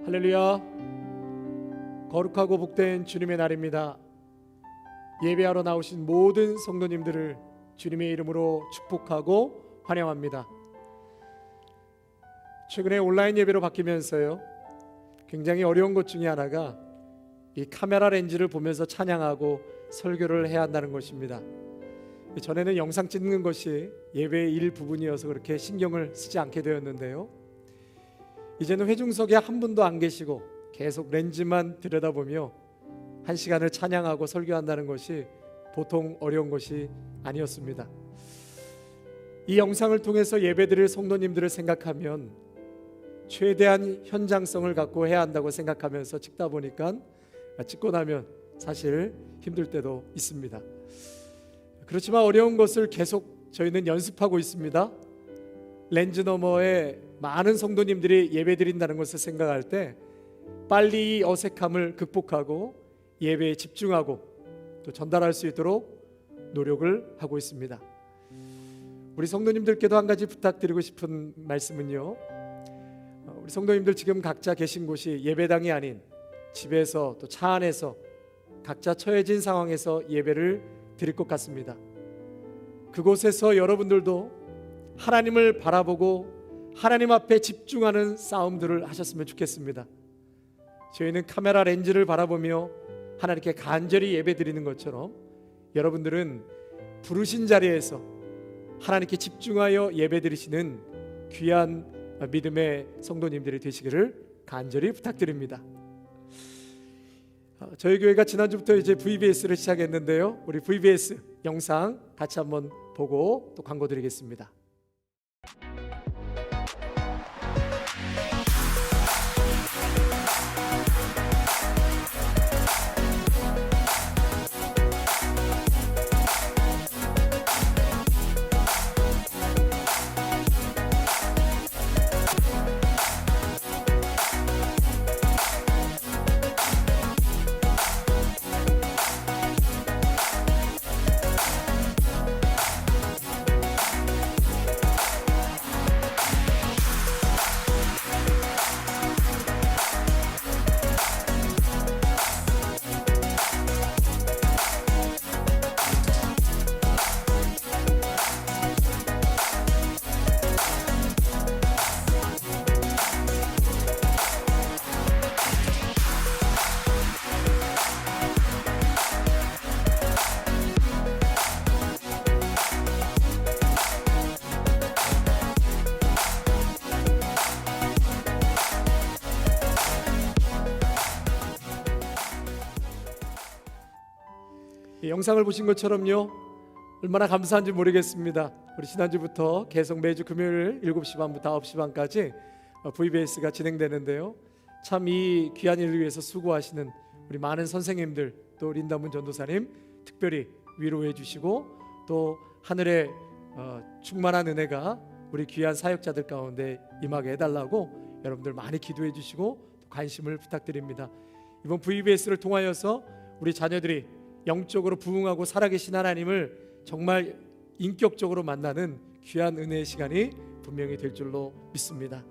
할렐루야. 거룩하고 복된 주님의 날입니다. 예배하러 나오신 모든 성도님들을 주님의 이름으로 축복하고 환영합니다. 최근에 온라인 예배로 바뀌면서요, 굉장히 어려운 것 중에 하나가 이 카메라 렌즈를 보면서 찬양하고 설교를 해야 한다는 것입니다. 전에는 영상 찍는 것이 예배의 일부분이어서 그렇게 신경을 쓰지 않게 되었는데요, 이제는 회중석에 한 분도 안 계시고 계속 렌즈만 들여다보며 한 시간을 찬양하고 설교한다는 것이 보통 어려운 것이 아니었습니다. 이 영상을 통해서 예배드릴 성도님들을 생각하면 최대한 현장성을 갖고 해야 한다고 생각하면서 찍다 보니까 찍고 나면 사실 힘들 때도 있습니다. 그렇지만 어려운 것을 계속 저희는 연습하고 있습니다. 렌즈 너머에 많은 성도님들이 예배드린다는 것을 생각할 때 빨리 이 어색함을 극복하고 예배에 집중하고 또 전달할 수 있도록 노력을 하고 있습니다. 우리 성도님들께도 한 가지 부탁드리고 싶은 말씀은요, 우리 성도님들 지금 각자 계신 곳이 예배당이 아닌 집에서 또 차 안에서 각자 처해진 상황에서 예배를 드릴 것 같습니다. 그곳에서 여러분들도 하나님을 바라보고 하나님 앞에 집중하는 싸움들을 하셨으면 좋겠습니다. 저희는 카메라 렌즈를 바라보며 하나님께 간절히 예배드리는 것처럼 여러분들은 부르신 자리에서 하나님께 집중하여 예배드리시는 귀한 믿음의 성도님들이 되시기를 간절히 부탁드립니다. 저희 교회가 지난주부터 이제 VBS를 시작했는데요, 우리 VBS 영상 같이 한번 보고 또 광고 드리겠습니다. 영상을 보신 것처럼요, 얼마나 감사한지 모르겠습니다. 우리 지난주부터 계속 매주 금요일 7시 반부터 9시 반까지 VBS가 진행되는데요, 참 이 귀한 일을 위해서 수고하시는 우리 많은 선생님들, 또 린다문 전도사님 특별히 위로해 주시고 또 하늘의 충만한 은혜가 우리 귀한 사역자들 가운데 임하게 해달라고 여러분들 많이 기도해 주시고 또 관심을 부탁드립니다. 이번 VBS를 통하여서 우리 자녀들이 영적으로 부흥하고 살아계신 하나님을 정말 인격적으로 만나는 귀한 은혜의 시간이 분명히 될 줄로 믿습니다.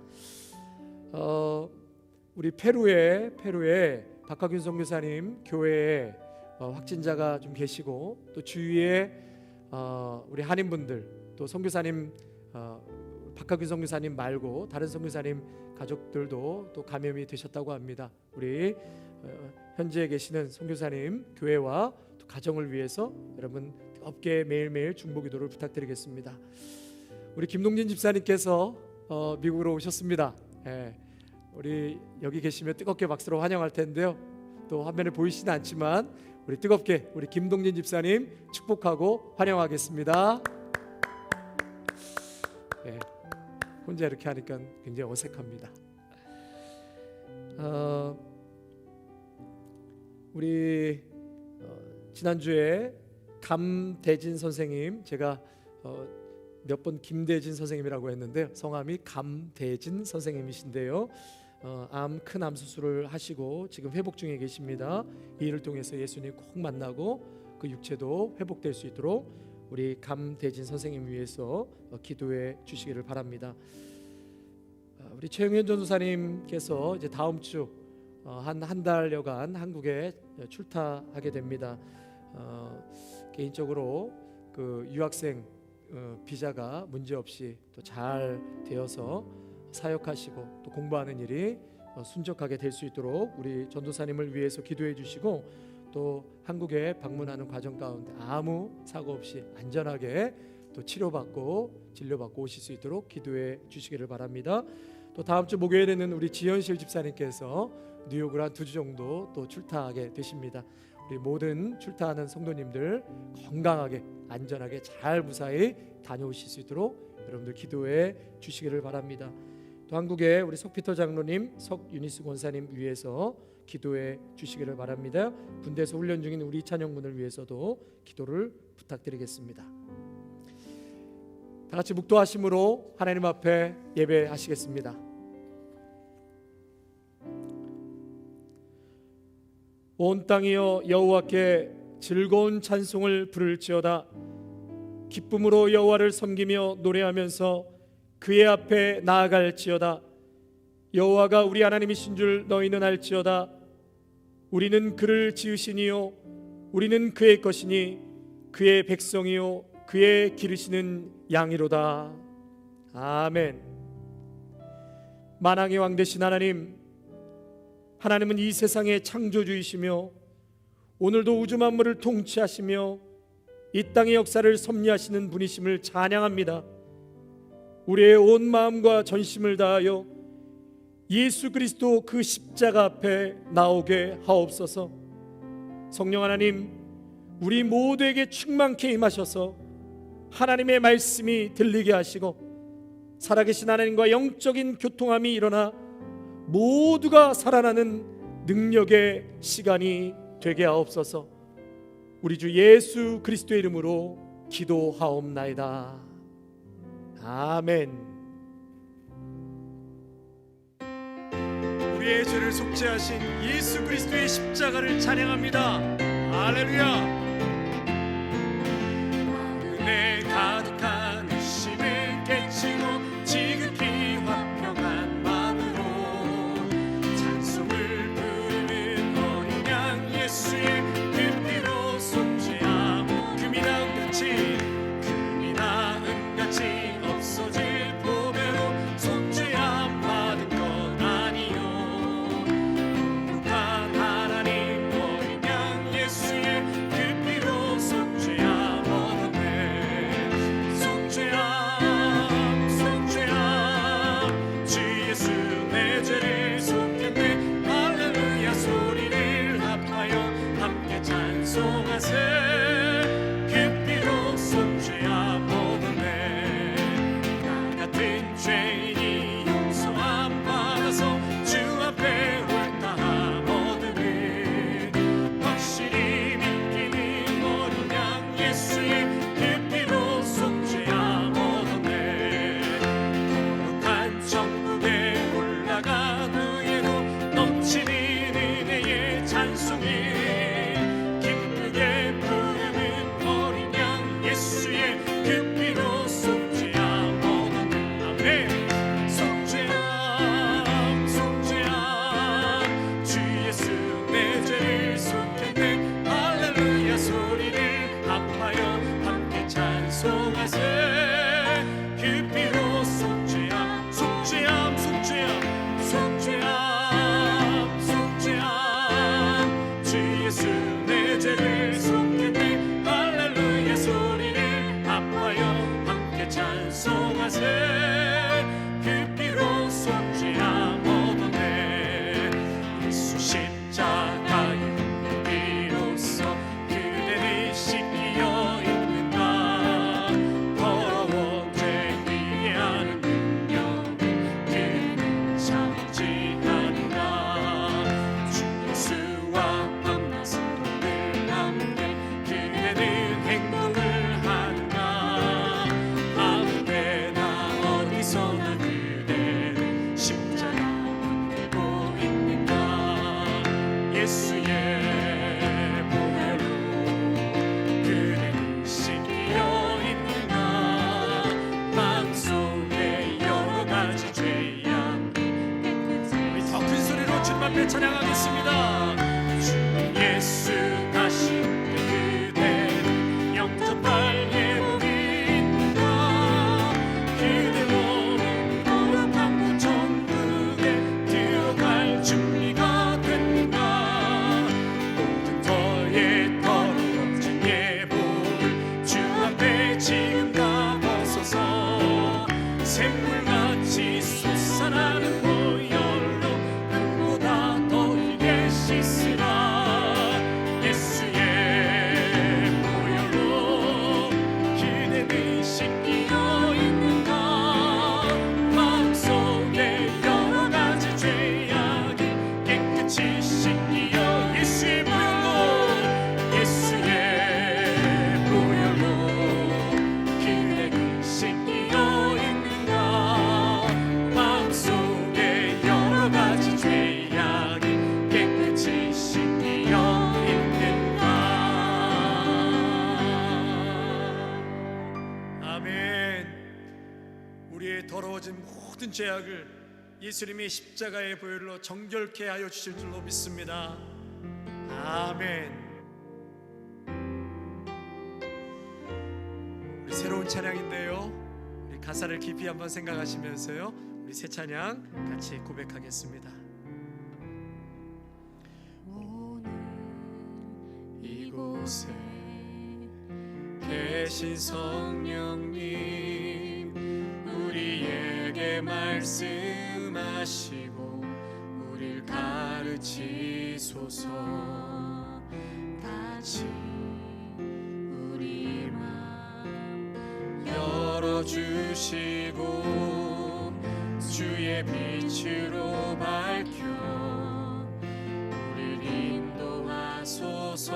우리 페루에 박학윤 선교사님 교회에 확진자가 좀 계시고 또 주위에 우리 한인분들 또 선교사님 박학윤 선교사님 말고 다른 선교사님 가족들도 또 감염이 되셨다고 합니다. 우리 현지에 계시는 선교사님 교회와 또 가정을 위해서 여러분 뜨겁게 매일매일 중보기도를 부탁드리겠습니다. 우리 김동진 집사님께서 미국으로 오셨습니다. 우리 여기 계시면 뜨겁게 박수로 환영할 텐데요, 또 화면에 보이시진 않지만 우리 뜨겁게 우리 김동진 집사님 축복하고 환영하겠습니다. 혼자 이렇게 하니까 굉장히 어색합니다. 우리 지난주에 감대진 선생님, 제가 몇 번 김대진 선생님이라고 했는데요, 성함이 감대진 선생님이신데요, 큰 암 수술을 하시고 지금 회복 중에 계십니다. 이 일을 통해서 예수님 꼭 만나고 그 육체도 회복될 수 있도록 우리 감대진 선생님 위해서 기도해 주시기를 바랍니다. 우리 최영현 전도사님께서 이제 다음 주 한 달여간 한국에 출타하게 됩니다. 개인적으로 그 유학생 비자가 문제없이 또 잘 되어서 사역하시고 또 공부하는 일이 순적하게 될 수 있도록 우리 전도사님을 위해서 기도해 주시고, 또 한국에 방문하는 과정 가운데 아무 사고 없이 안전하게 또 치료받고 진료받고 오실 수 있도록 기도해 주시기를 바랍니다. 또 다음 주 목요일에는 우리 지현실 집사님께서 뉴욕을 한 2주 정도 또 출타하게 되십니다. 우리 모든 출타하는 성도님들 건강하게 안전하게 잘 무사히 다녀오실 수 있도록 여러분들 기도해 주시기를 바랍니다. 또 한국에 우리 석피터 장로님, 석유니스 권사님 위해서 기도해 주시기를 바랍니다. 군대에서 훈련 중인 우리 찬영군을 위해서도 기도를 부탁드리겠습니다. 다 같이 묵도하심으로 하나님 앞에 예배하시겠습니다. 온 땅이여 여호와께 즐거운 찬송을 부를지어다. 기쁨으로 여호와를 섬기며 노래하면서 그의 앞에 나아갈지어다. 여호와가 우리 하나님이신 줄 너희는 알지어다. 우리는 그를 지으시니요 우리는 그의 것이니 그의 백성이요 그의 기르시는 양이로다. 아멘. 만왕의 왕 되신 하나님은 이 세상의 창조주이시며 오늘도 우주 만물을 통치하시며 이 땅의 역사를 섭리하시는 분이심을 찬양합니다. 우리의 온 마음과 전심을 다하여 예수 그리스도 그 십자가 앞에 나오게 하옵소서. 성령 하나님, 우리 모두에게 충만케 임하셔서 하나님의 말씀이 들리게 하시고 살아계신 하나님과 영적인 교통함이 일어나 모두가 살아나는 능력의 시간이 되게 하옵소서. 우리 주 예수 그리스도의 이름으로 기도하옵나이다. 아멘. 우리의 죄를 속죄하신 예수 그리스도의 십자가를 찬양합니다. 할렐루야. 은혜 가득한 의심을 깨치고 지극히 화평한 마음으로 찬송을 부르는 어린 양 예수의 그 피로 속죄하고 금이 나은 같이 없어질 보배로 속죄함 받은 것 아니요. 거룩한 하나님 어린 양 예수의 그 피로 속죄함 얻었네. 속죄함 속죄함 주 예수 내 죄를 속했네. 할렐루야 소리를 합하여 함께 찬송하세. 행동을 하는가 아무 때나 기쁨에 찬양하겠습니다. 주 예수 가신 그대 영접할 예물인가 그대 몸은 거룩한 그 천국에 들어갈 준비가 됐는가 모든 거에 더러워진 예복을 주 앞에 지금 다 벗어서 샘물같이 솟아나는 보혈로 눈보다 더 이게 씻으라 예수의 보혈로 그대는 씻기어 있는가 마음속에 여러 가지 죄악이 깨끗이 씻기어 예수의 보혈로 예수의 보혈로 그대는 씻기어 있는가 마음속에 여러 가지 죄악이 깨끗이 씻기어 있는가. 아멘. 우리의 더러워진 모든 죄악을 예수님의 십자가의 보혈로 정결케 하여 주실 줄로 믿습니다. 아멘. 우리 새로운 찬양인데요, 우리 가사를 깊이 한번 생각하시면서요, 우리 새 찬양 같이 고백하겠습니다. 오늘 이곳에 계신 성령님 우리에게 말씀하시고 우릴 가르치소서. 같이 우리 맘 열어주시고 주의 빛으로 밝혀 우릴 인도하소서.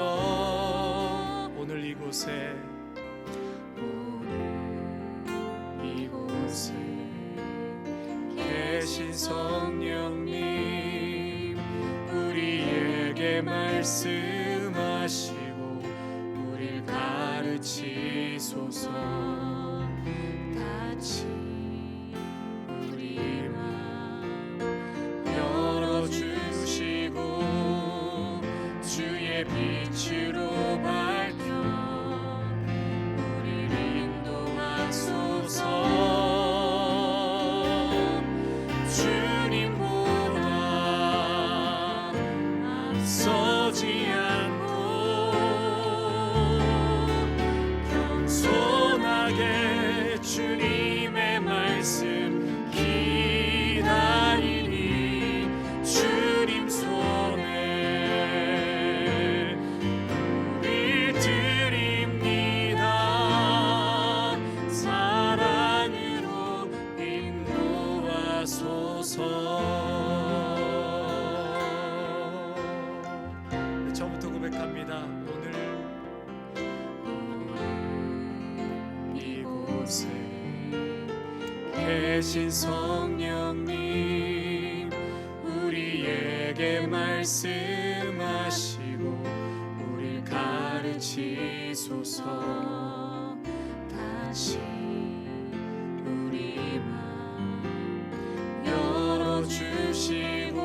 오늘 이곳에 계신 성령님 우리에게 말씀하시고 우릴 가르치소서. 같이 우리 맘 열어주시고 주의 빛으로 밝혀 우릴 인도하소서. 주님보다 앞서지 않고 겸손하게 주님의 말씀 기다리니 주님 손에 우릴 드립니다. 사랑으로 인도하소서. 저부터 고백합니다. 오늘 이곳에 계신 성령님 우리에게 말씀하시고 우릴 가르치소서. 같이 우리 맘 열어주시고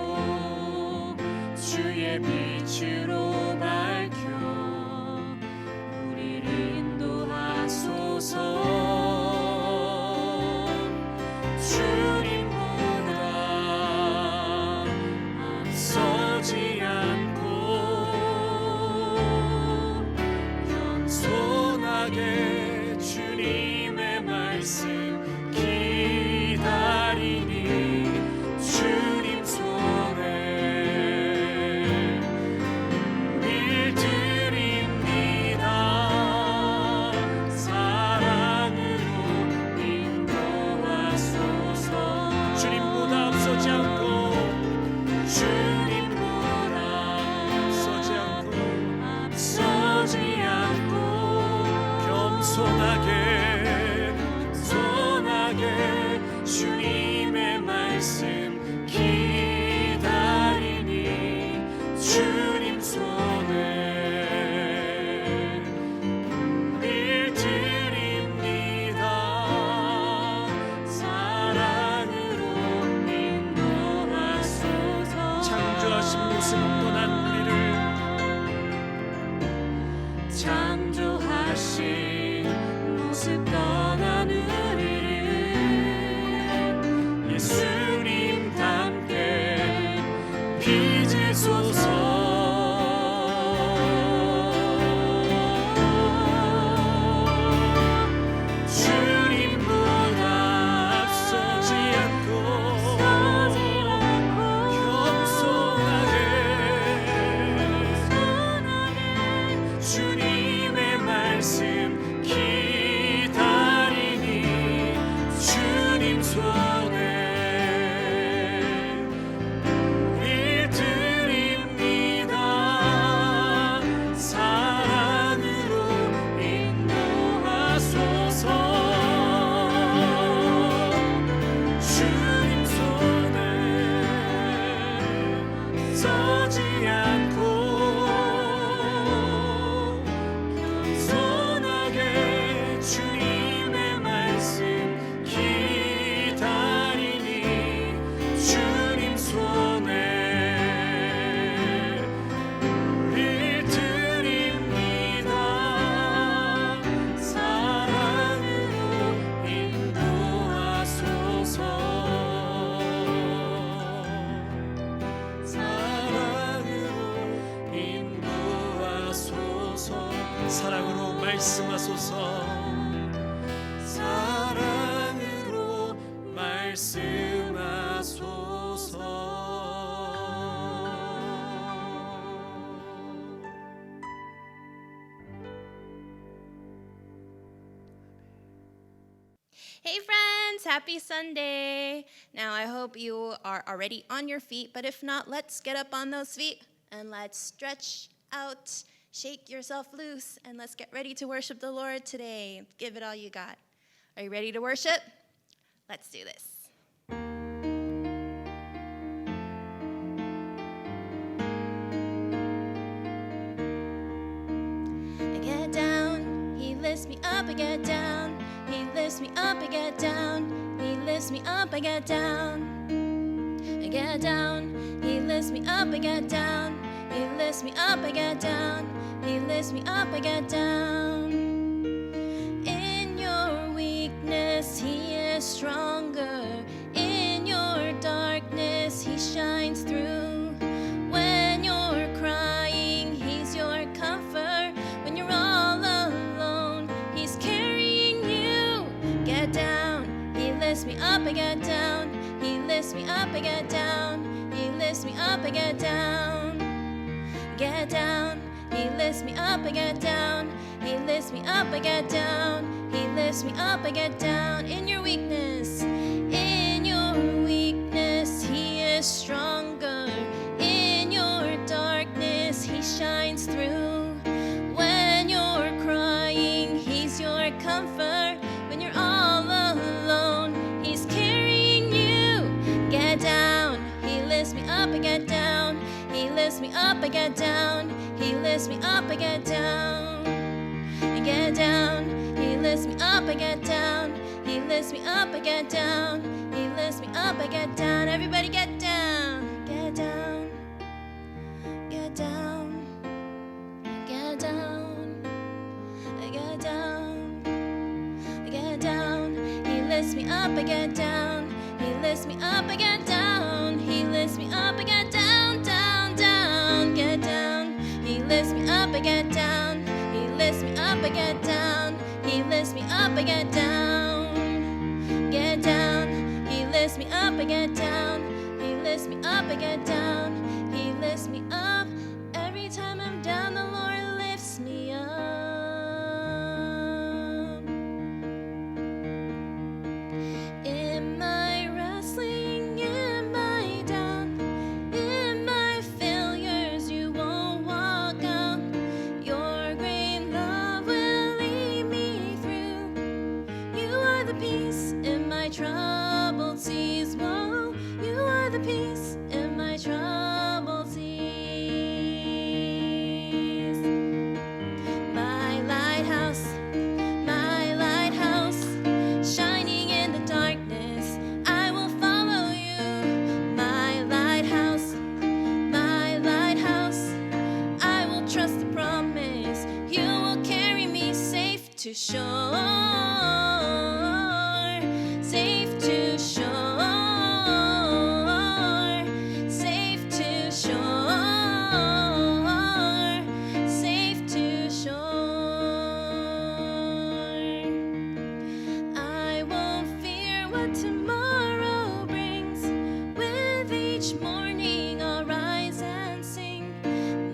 주의 빛으로 밝혀 우릴 인도하소서. 주님보다 앞서지 않고 겸손하게 주님의 사랑으로 말씀하소서. 사랑으로 말씀하소서. Hey friends, happy Sunday. Now I hope you are already on your feet, but if not, let's get up on those feet and let's stretch out, shake yourself loose, and let's get ready to worship the Lord today. Give it all you got. Are you ready to worship? Let's do this. I get down, he lifts me up, I get down. He lifts me up, I get down. He lifts me up, I get down. I get down. He lifts me up, I get down. He lifts me up, I get down. He lifts me up, I get down. In your weakness, he is stronger. In your darkness, he shines through. When you're crying, he's your comfort. When you're all alone, he's carrying you. Get down, he lifts me up, I get down. He lifts me up, I get down. He lifts me up, I get down. Get down, he lifts me up, I get down. He lifts me up, I get down. He lifts me up, I get down. In your weakness, he is stronger. In your darkness, he shines through. When you're crying, he's your comfort. When you're all alone, he's carrying you. Get down, he lifts me up, I get down. He lifts me up, I get down. He lifts me up, I get down. I get down, he lifts me up, I get down. He lifts me up, I get down. He lifts me up, I get down. Everybody get down, get down, get down, get down. I get down, I get down. He lifts me up, I get down. He lifts me up, I get down. He lifts me up, I get down, down, down, get down. He lifts me up, I get down. He lifts me up, I get down. He lifts me up, I get down. Get down. He lifts me up, I get down. He lifts me up, I get down. He lifts me up. Every time I'm down, the Lord lifts me up. In my wrestling, in my down, in my failures, you won't walk out. Your great love will lead me through. You are the peace in my troubled seas. Whoa, you are the peace in my troubled seas. My lighthouse, shining in the darkness, I will follow you. My lighthouse, I will trust the promise. You will carry me safe to shore, safe to shore, safe to shore, safe to shore. I won't fear what tomorrow brings. With each morning I'll rise and sing.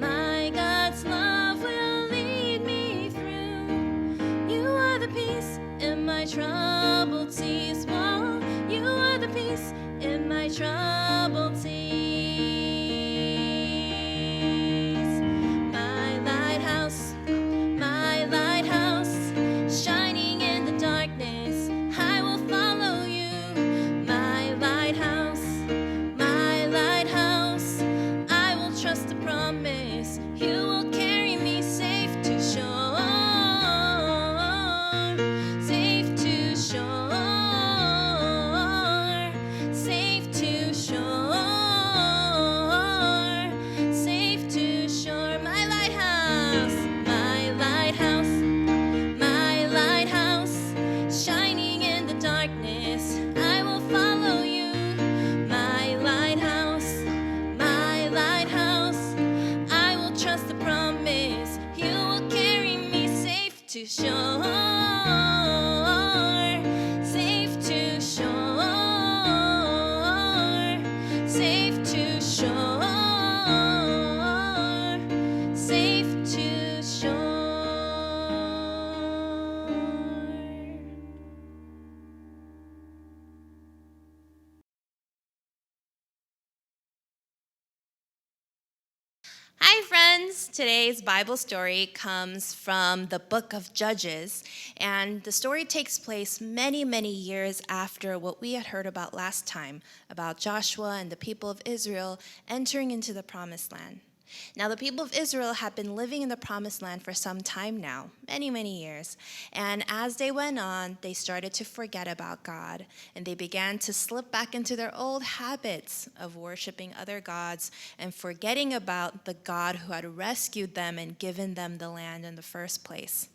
My God's love will lead me through. You are the peace in my troubled seas. Whoa, you house in my troubled seas. My lighthouse, shining in the darkness, I will follow you. My lighthouse, I will trust the promise. You will carry me safe to shore, safe to shore, safe to shore, safe to shore. My lighthouse, shining in the darkness, I will follow you. My lighthouse, I will trust the promise. You will carry me safe to shore, safe to shore, safe to shore, safe to shore. Hi, friends. Today's Bible story comes from the book of Judges, and the story takes place many, many years after what we had heard about last time, about Joshua and the people of Israel entering into the promised land. Now, the people of Israel had been living in the promised land for some time now, many, many years. And as they went on, they started to forget about God, and they began to slip back into their old habits of worshiping other gods and forgetting about the God who had rescued them and given them the land in the first place.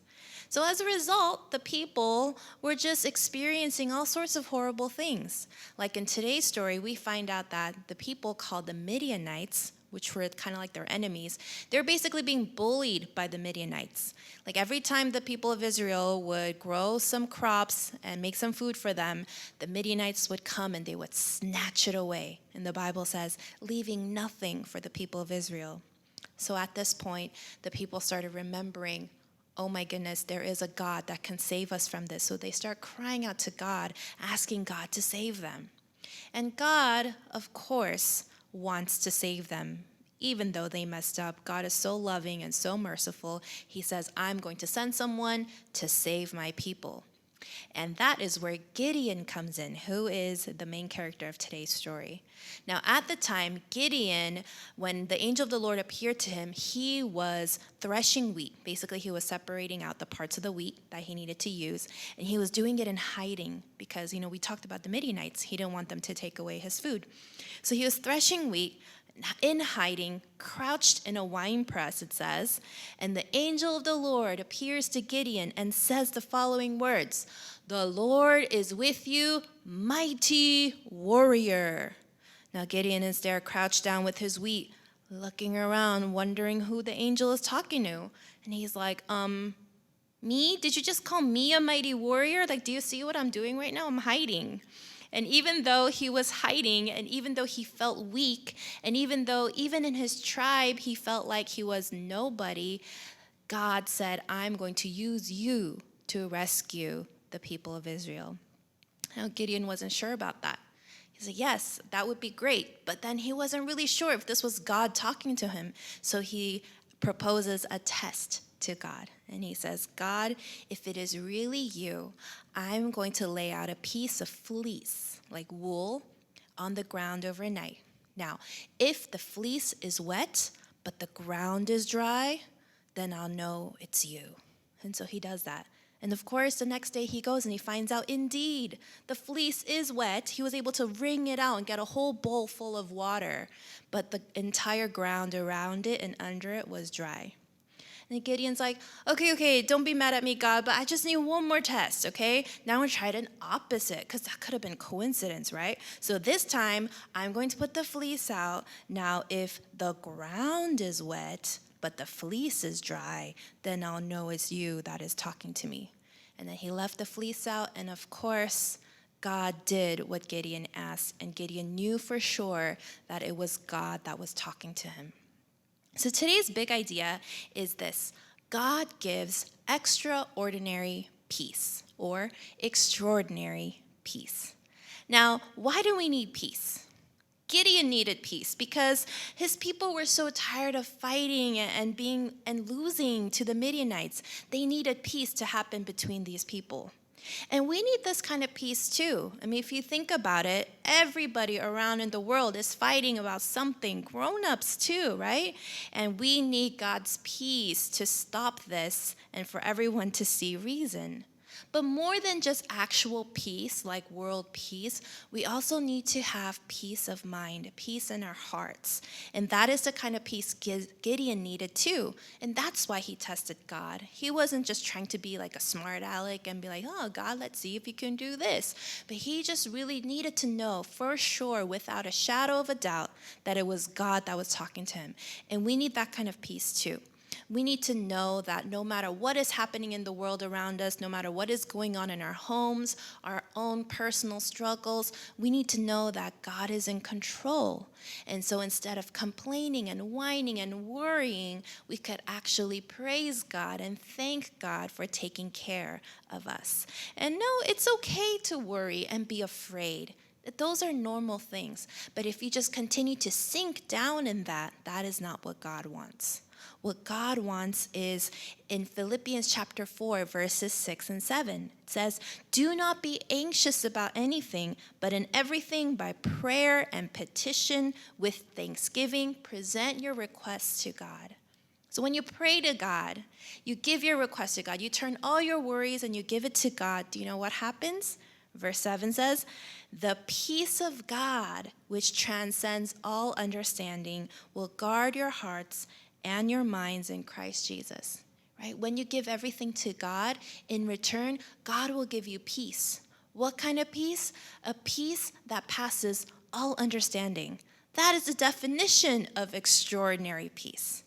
So as a result, the people were just experiencing all sorts of horrible things. Like in today's story, we find out that the people called the Midianites, which were kind of like their enemies, they're basically being bullied by the Midianites. Like every time the people of Israel would grow some crops and make some food for them, the Midianites would come and they would snatch it away. And the Bible says, leaving nothing for the people of Israel. So at this point, the people started remembering, oh my goodness, there is a God that can save us from this. So they start crying out to God, asking God to save them. And God, of course, wants to save them. Even though they messed up, God is so loving and so merciful. He says, I'm going to send someone to save my people. And that is where Gideon comes in, who is the main character of today's story. Now, at the time, Gideon, when the angel of the Lord appeared to him, he was threshing wheat. Basically, he was separating out the parts of the wheat that he needed to use, and he was doing it in hiding because, we talked about the Midianites. He didn't want them to take away his food. So he was threshing wheat in hiding, crouched in a wine press, it says, and the angel of the Lord appears to Gideon and says the following words, "The Lord is with you, mighty warrior." Now Gideon is there crouched down with his wheat, looking around, wondering who the angel is talking to. And he's like, me? Did you just call me a mighty warrior? Like, do you see what I'm doing right now? I'm hiding. And even though he was hiding, and even though he felt weak, and even though even in his tribe he felt like he was nobody, God said, I'm going to use you to rescue the people of Israel. Now Gideon wasn't sure about that. He said, yes, that would be great. But then he wasn't really sure if this was God talking to him. So he proposes a test to God. And he says, God, if it is really you, I'm going to lay out a piece of fleece, like wool, on the ground overnight. Now, if the fleece is wet, but the ground is dry, then I'll know it's you. And so he does that. And of course, the next day he goes and he finds out, indeed, the fleece is wet. He was able to wring it out and get a whole bowl full of water, but the entire ground around it and under it was dry. And Gideon's like, okay, don't be mad at me, God, but I just need one more test, okay? Now I'm going to try an opposite, because that could have been coincidence, right? So this time, I'm going to put the fleece out. Now, if the ground is wet, but the fleece is dry, then I'll know it's you that is talking to me. And then he left the fleece out, and of course, God did what Gideon asked, and Gideon knew for sure that it was God that was talking to him. So today's big idea is this: God gives extraordinary peace or extraordinary peace. Now, why do we need peace? Gideon needed peace because his people were so tired of fighting and losing to the Midianites. They needed peace to happen between these people. And we need this kind of peace too. I mean, if you think about it, everybody around in the world is fighting about something, grown-ups too, right? And we need God's peace to stop this and for everyone to see reason. But more than just actual peace, like world peace, we also need to have peace of mind, peace in our hearts. And that is the kind of peace Gideon needed too. And that's why he tested God. He wasn't just trying to be like a smart aleck and be like, oh, God, let's see if you can do this. But he just really needed to know for sure, without a shadow of a doubt, that it was God that was talking to him. And we need that kind of peace too. We need to know that no matter what is happening in the world around us, no matter what is going on in our homes, our own personal struggles, we need to know that God is in control. And so instead of complaining and whining and worrying, we could actually praise God and thank God for taking care of us. And no, it's okay to worry and be afraid. Those are normal things. But if you just continue to sink down in that, that is not what God wants. What God wants is in Philippians chapter 4, verses 6 and 7. It says, do not be anxious about anything, but in everything by prayer and petition with thanksgiving, present your requests to God. So when you pray to God, you give your request to God, you turn all your worries and you give it to God. Do you know what happens? Verse 7 says, the peace of God, which transcends all understanding, will guard your hearts and your minds in Christ Jesus. Right? When you give everything to God, in return, God will give you peace. What kind of peace? A peace that passes all understanding. That is the definition of extraordinary peace.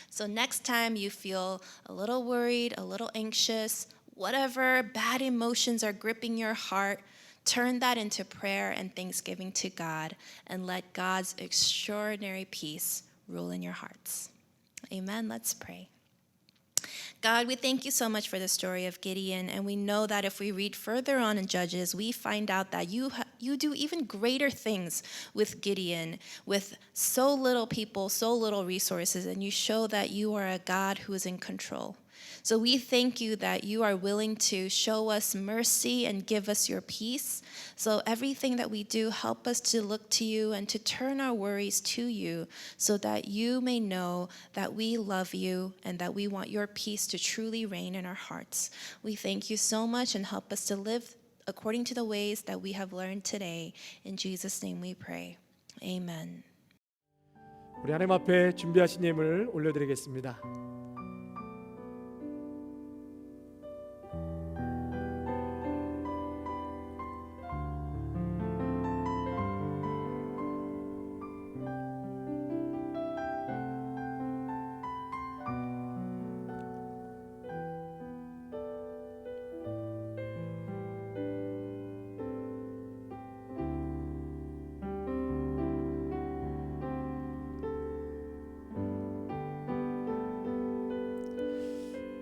So next time you feel a little worried, a little anxious, whatever bad emotions are gripping your heart, turn that into prayer and thanksgiving to God and let God's extraordinary peace rule in your hearts. Amen. Let's pray. God, we thank you so much for the story of Gideon, and we know that if we read further on in Judges, we find out that you do even greater things with Gideon, with so little people, so little resources, and you show that you are a God who is in control. So we thank you that you are willing to show us mercy and give us your peace. So everything that we do, help us to look to you and to turn our worries to you so that you may know that we love you and that we want your peace to truly reign in our hearts. We thank you so much and help us to live according to the ways that we have learned today. In Jesus' name we pray. Amen. 우리 하나님 앞에 준비하신 예물 올려드리겠습니다.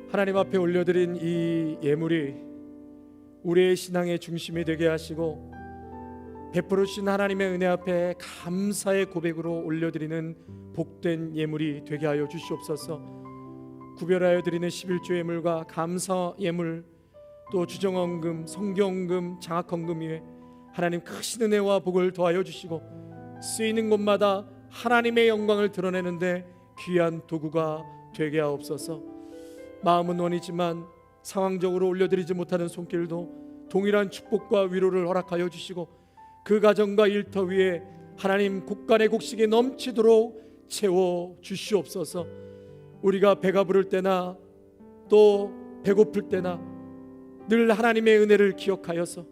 하나님 앞에 올려드린 이 예물이 우리의 신앙의 중심이 되게 하시고 베풀어 주신 하나님의 은혜 앞에 감사의 고백으로 올려드리는 복된 예물이 되게 하여 주시옵소서. 구별하여 드리는 11조 예물과 감사 예물, 또 주정헌금, 성경헌금, 장학헌금 위에 하나님 크신 은혜와 복을 더하여 주시고 쓰이는 곳마다 하나님의 영광을 드러내는데 귀한 도구가 되게 하옵소서. 마음은 원이지만 상황적으로 올려드리지 못하는 손길도 동일한 축복과 위로를 허락하여 주시고 그 가정과 일터 위에 하나님 곡간의 곡식이 넘치도록 채워 주시옵소서. 우리가 배가 부를 때나 또 배고플 때나 늘 하나님의 은혜를 기억하여서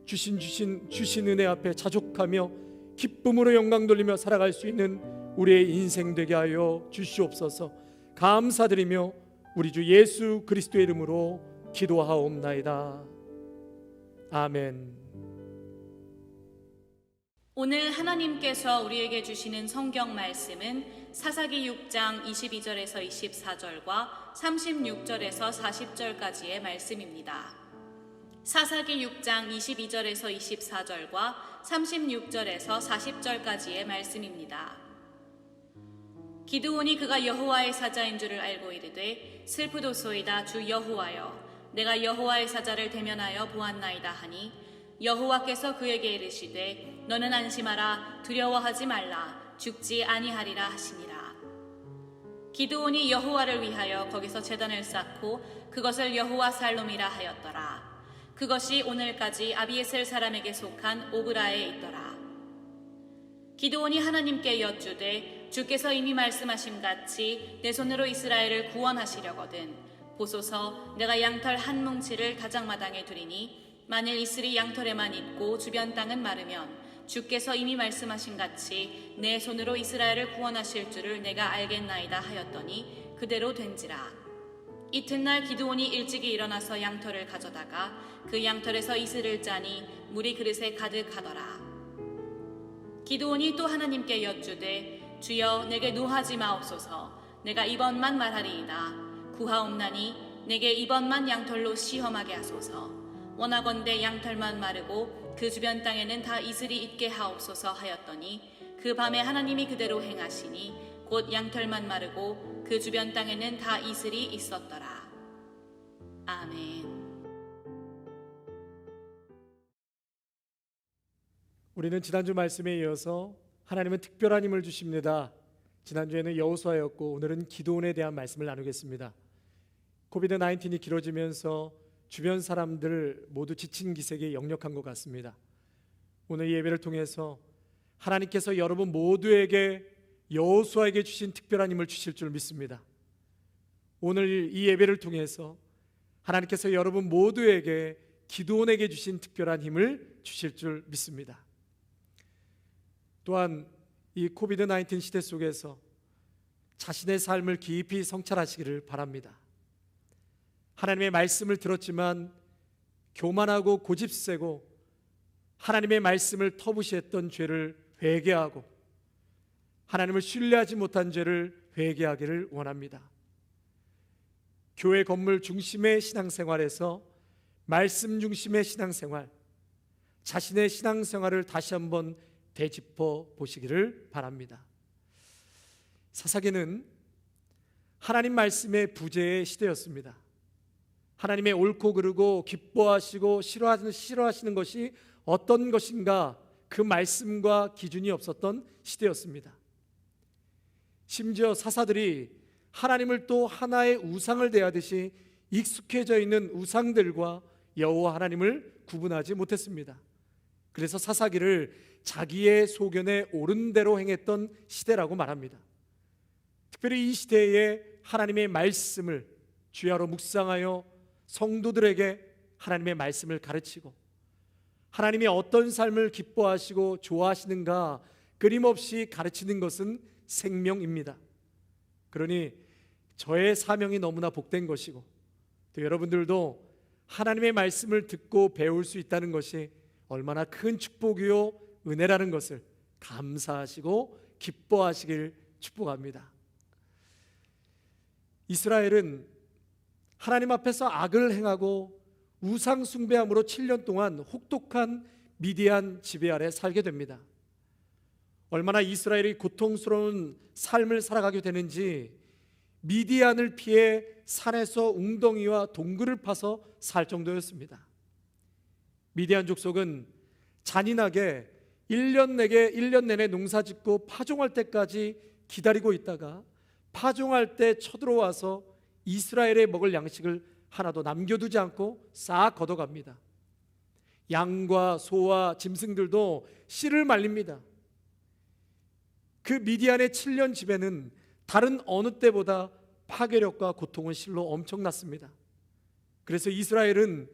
주신 은혜 앞에 자족하며 기쁨으로 영광 돌리며 살아갈 수 있는 우리의 인생 되게 하여 주시옵소서. 감사드리며 우리 주 예수 그리스도의 이름으로 기도하옵나이다. 아멘. 오늘 하나님께서 우리에게 주시는 성경 말씀은 사사기 6장 22절에서 24절과 36절에서 40절까지의 말씀입니다. 사사기 6장 22절에서 24절과 36절에서 40절까지의 말씀입니다. 기드온이 그가 여호와의 사자인 줄을 알고 이르되 슬프도소이다 주 여호와여 내가 여호와의 사자를 대면하여 보았나이다 하니 여호와께서 그에게 이르시되 너는 안심하라 두려워하지 말라 죽지 아니하리라 하시니라. 기드온이 여호와를 위하여 거기서 제단을 쌓고 그것을 여호와 살롬이라 하였더라. 그것이 오늘까지 아비에셀 사람에게 속한 오브라에 있더라. 기드온이 하나님께 여쭈되 주께서 이미 말씀하신 같이 내 손으로 이스라엘을 구원하시려거든 보소서 내가 양털 한 뭉치를 다장마당에 두리니 만일 이슬이 양털에만 있고 주변 땅은 마르면 주께서 이미 말씀하신 같이 내 손으로 이스라엘을 구원하실 줄을 내가 알겠나이다 하였더니 그대로 된지라. 이튿날 기드온이 일찍이 일어나서 양털을 가져다가 그 양털에서 이슬을 짜니 물이 그릇에 가득하더라. 기드온이 또 하나님께 여쭈되 주여 내게 노하지 마옵소서 내가 이번만 말하리이다. 구하옵나니 내게 이번만 양털로 시험하게 하소서. 원하건대 양털만 마르고 그 주변 땅에는 다 이슬이 있게 하옵소서 하였더니 그 밤에 하나님이 그대로 행하시니 곧 양털만 마르고 그 주변 땅에는 다 이슬이 있었더라. 아멘. 우리는 지난주 말씀에 이어서 하나님은 특별한 힘을 주십니다. 지난주에는 여호수아였고 오늘은 기드온에 대한 말씀을 나누겠습니다. 코비드-19이 길어지면서 주변 사람들 모두 지친 기색이 역력한 것 같습니다. 오늘 이 예배를 통해서 하나님께서 여러분 모두에게 여호수아에게 주신 특별한 힘을 주실 줄 믿습니다. 오늘 이 예배를 통해서 하나님께서 여러분 모두에게 기드온에게 주신 특별한 힘을 주실 줄 믿습니다. 또한 이 코비드-19 시대 속에서 자신의 삶을 깊이 성찰하시기를 바랍니다. 하나님의 말씀을 들었지만 교만하고 고집세고 하나님의 말씀을 터부시했던 죄를 회개하고 하나님을 신뢰하지 못한 죄를 회개하기를 원합니다. 교회 건물 중심의 신앙생활에서 말씀 중심의 신앙생활, 자신의 신앙생활을 다시 한번 되짚어 보시기를 바랍니다. 사사기는 하나님 말씀의 부재의 시대였습니다. 하나님의 옳고 그르고 기뻐하시고 싫어하시는 것이 어떤 것인가 그 말씀과 기준이 없었던 시대였습니다. 심지어 사사들이 하나님을 또 하나의 우상을 대하듯이 익숙해져 있는 우상들과 여호와 하나님을 구분하지 못했습니다. 그래서 사사기를 자기의 소견에 옳은 대로 행했던 시대라고 말합니다. 특별히 이 시대에 하나님의 말씀을 주야로 묵상하여 성도들에게 하나님의 말씀을 가르치고 하나님이 어떤 삶을 기뻐하시고 좋아하시는가 끊임없이 가르치는 것은 생명입니다. 그러니 저의 사명이 너무나 복된 것이고 또 여러분들도 하나님의 말씀을 듣고 배울 수 있다는 것이 얼마나 큰 축복이요 은혜라는 것을 감사하시고 기뻐하시길 축복합니다. 이스라엘은 하나님 앞에서 악을 행하고 우상 숭배함으로 7년 동안 혹독한 미디안 지배 아래 살게 됩니다. 얼마나 이스라엘이 고통스러운 삶을 살아가게 되는지 미디안을 피해 산에서 웅덩이와 동굴을 파서 살 정도였습니다. 미디안 족속은 잔인하게 1년 내내 농사짓고 파종할 때까지 기다리고 있다가 파종할 때 쳐들어와서 이스라엘에 먹을 양식을 하나도 남겨두지 않고 싹 걷어갑니다. 양과 소와 짐승들도 씨를 말립니다. 그 미디안의 7년 지배는 다른 어느 때보다 파괴력과 고통은 실로 엄청났습니다. 그래서 이스라엘은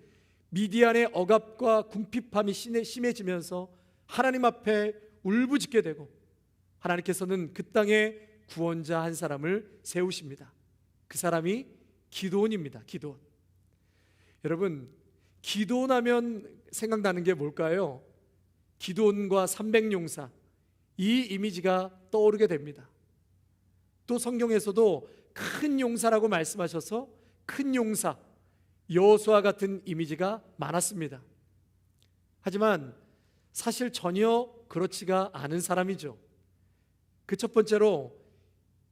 미디안의 억압과 궁핍함이 심해지면서 하나님 앞에 울부짖게 되고 하나님께서는 그 땅에 구원자 한 사람을 세우십니다. 그 사람이 기드온입니다. 기드온. 여러분, 기드온 하면 생각나는 게 뭘까요? 기드온과 300용사, 이 이미지가 떠오르게 됩니다. 또 성경에서도 큰 용사라고 말씀하셔서 큰 용사, 여호수아 같은 이미지가 많았습니다. 하지만 사실 전혀 그렇지가 않은 사람이죠. 그 첫 번째로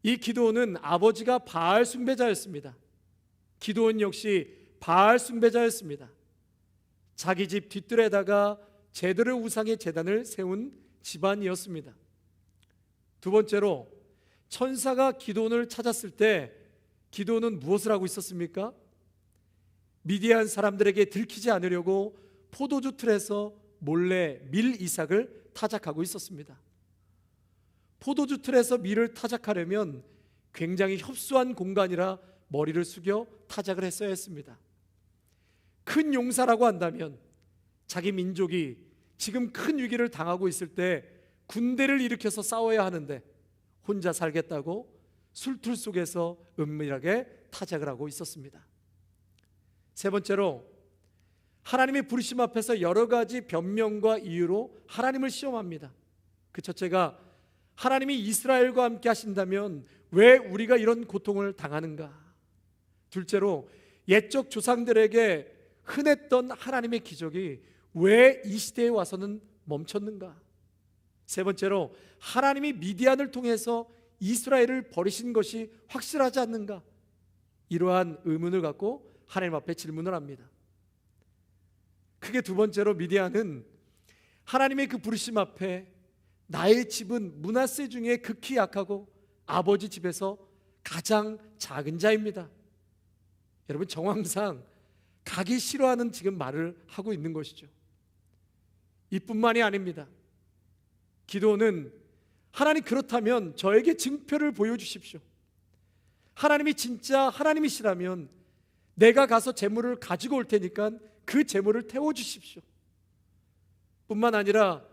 이 기드온은 아버지가 바알 숭배자였습니다. 기드온 역시 바알 숭배자였습니다. 자기 집 뒷뜰에다가 제들의 우상의 제단을 세운 집안이었습니다. 두 번째로 천사가 기드온을 찾았을 때 기드온은 무엇을 하고 있었습니까? 미디안 사람들에게 들키지 않으려고 포도주 틀에서 몰래 밀 이삭을 타작하고 있었습니다. 포도주 틀에서 밀을 타작하려면 굉장히 협소한 공간이라 머리를 숙여 타작을 했어야 했습니다. 큰 용사라고 한다면 자기 민족이 지금 큰 위기를 당하고 있을 때 군대를 일으켜서 싸워야 하는데 혼자 살겠다고 술틀 속에서 은밀하게 타작을 하고 있었습니다. 세 번째로 하나님의 부르심 앞에서 여러 가지 변명과 이유로 하나님을 시험합니다. 그 첫째가 하나님이 이스라엘과 함께 하신다면 왜 우리가 이런 고통을 당하는가? 둘째로 옛적 조상들에게 흔했던 하나님의 기적이 왜 이 시대에 와서는 멈췄는가? 세 번째로 하나님이 미디안을 통해서 이스라엘을 버리신 것이 확실하지 않는가? 이러한 의문을 갖고 하나님 앞에 질문을 합니다. 크게 두 번째로 미디안은 하나님의 그 부르심 앞에 나의 집은 므낫세 중에 극히 약하고 아버지 집에서 가장 작은 자입니다. 여러분, 정황상 가기 싫어하는 지금 말을 하고 있는 것이죠. 이뿐만이 아닙니다. 기도는 하나님, 그렇다면 저에게 증표를 보여주십시오. 하나님이 진짜 하나님이시라면 내가 가서 재물을 가지고 올 테니까 그 재물을 태워주십시오. 뿐만 아니라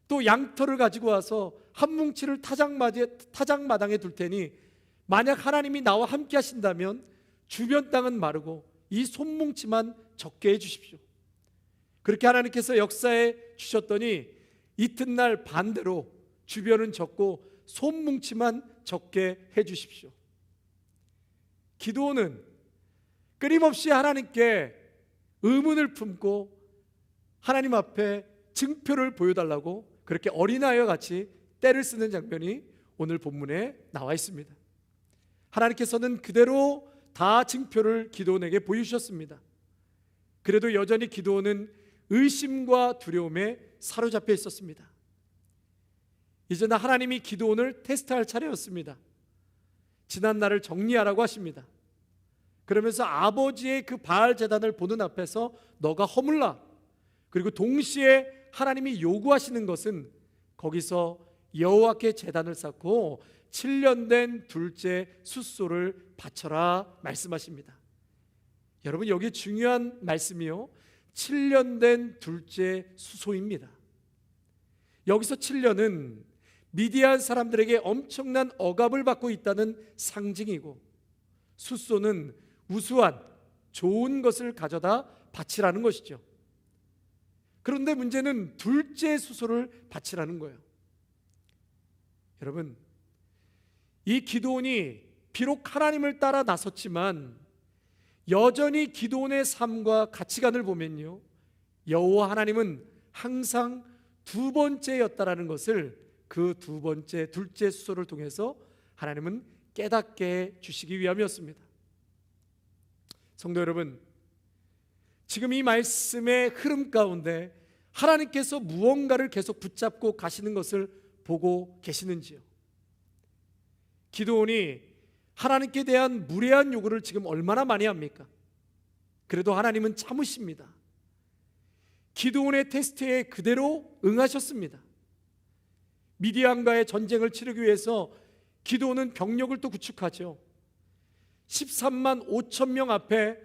또 양털을 가지고 와서 한 뭉치를 타작마당에 둘 테니 만약 하나님이 나와 함께 하신다면 주변 땅은 마르고 이 손뭉치만 적게 해주십시오. 그렇게 하나님께서 역사해 주셨더니 이튿날 반대로 주변은 적고 손뭉치만 적게 해주십시오. 기도는 끊임없이 하나님께 의문을 품고 하나님 앞에 증표를 보여달라고 그렇게 어린아이와 같이 떼를 쓰는 장면이 오늘 본문에 나와 있습니다. 하나님께서는 그대로 다 증표를 기드온에게 보여주셨습니다. 그래도 여전히 기드온은 의심과 두려움에 사로잡혀 있었습니다. 이제는 하나님이 기드온을 테스트할 차례였습니다. 지난 날을 정리하라고 하십니다. 그러면서 아버지의 그 바알 제단을 보는 앞에서 너가 허물라. 그리고 동시에 하나님이 요구하시는 것은 거기서 여호와께 제단을 쌓고 7년 된 둘째 숫소를 바쳐라 말씀하십니다. 여러분, 여기 중요한 말씀이요, 7년 된 둘째 수소입니다. 여기서 7년은 미디안 사람들에게 엄청난 억압을 받고 있다는 상징이고, 숫소는 우수한 좋은 것을 가져다 바치라는 것이죠. 그런데 문제는 둘째 수소를 바치라는 거예요. 여러분, 이 기드온이 비록 하나님을 따라 나섰지만 여전히 기드온의 삶과 가치관을 보면요, 여호와 하나님은 항상 두 번째였다라는 것을 그 두 번째 둘째 수소를 통해서 하나님은 깨닫게 해 주시기 위함이었습니다. 성도 여러분, 지금 이 말씀의 흐름 가운데 하나님께서 무언가를 계속 붙잡고 가시는 것을 보고 계시는지요? 기드온이 하나님께 대한 무례한 요구를 지금 얼마나 많이 합니까? 그래도 하나님은 참으십니다. 기드온의 테스트에 그대로 응하셨습니다. 미디안과의 전쟁을 치르기 위해서 기드온은 병력을 또 구축하죠. 13만 5천 명 앞에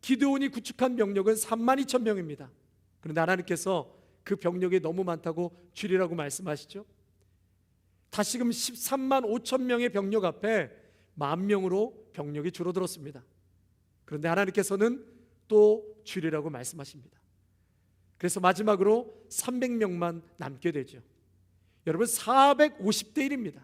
기드온이 구축한 병력은 3만 2천 명입니다. 그런데 하나님께서 그 병력이 너무 많다고 줄이라고 말씀하시죠. 다시금 13만 5천 명의 병력 앞에 10,000명으로 병력이 줄어들었습니다. 그런데 하나님께서는 또 줄이라고 말씀하십니다. 그래서 마지막으로 300명만 남게 되죠. 여러분, 450대 1입니다.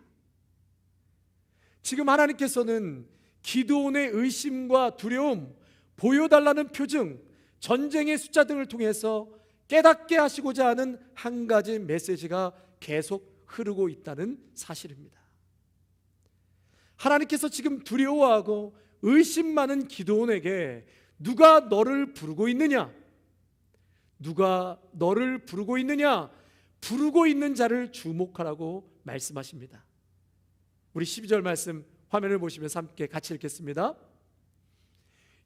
지금 하나님께서는 기드온의 의심과 두려움, 보여달라는 표징, 전쟁의 숫자 등을 통해서 깨닫게 하시고자 하는 한 가지 메시지가 계속 흐르고 있다는 사실입니다. 하나님께서 지금 두려워하고 의심 많은 기드온에게 누가 너를 부르고 있느냐? 누가 너를 부르고 있느냐? 부르고 있는 자를 주목하라고 말씀하십니다. 우리 12절 말씀 화면을 보시면서 함께 같이 읽겠습니다.